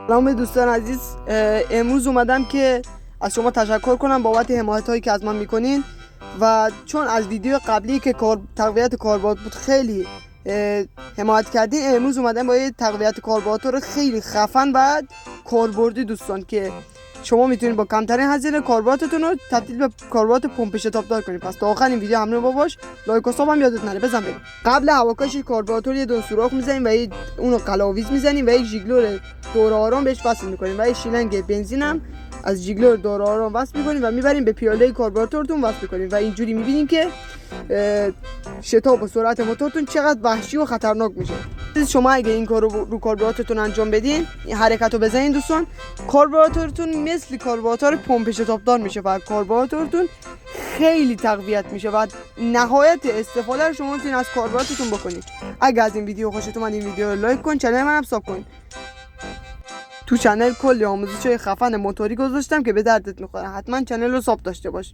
سلام دوستان عزیز، امروز اومدم که از شما تشکر کنم بابت حمایت هایی که از من میکنین و چون از ویدیو قبلی که تقویت کاربرد بود خیلی حمایت کردین، امروز اومدم با یه تقویت کاربرد خیلی خفن و کاربردی دوستان که شما میتونید با کمترین هزینه کاربردتون رو تبدیل به کاربرد پمپ شتابدار کنید. پس تا آخر این ویدیو همراه با باش، لایک و ساب هم یادت نره بزن بریم. قبل هواکش کاربرد یه دون سوراخ میزنیم و اونو قلاویز میزنیم و یک ژیگلور دور آرام بهش وصل میکنیم و یه شیلنگ بنزین هم از ژیگلور دور آرام وصل میکنیم و میبریم به پیاله کاربراتورتون وصل میکنیم و اینجوری میبینیم که شتاب و سرعت موتورتون چقدر وحشی و خطرناک میشه. شما اگه این کارو رو کاربراتورتون انجام بدین، این حرکتو بزنین دوستان، کاربراتورتون مثل کاربراتور پمپ شتابدار میشه و کاربراتورتون خیلی تقویت میشه و نهایت استفاده رو شما میتونید از کاربراتورتون بکنید. اگه از این ویدیو خوشتون اومد این ویدیو رو لایک کن، چنل منم ساب کن. تو چنل کلی آموزش‌های خفن موتوری گذاشتم که به دردت میخوره، حتما چنل رو ساب داشته باش.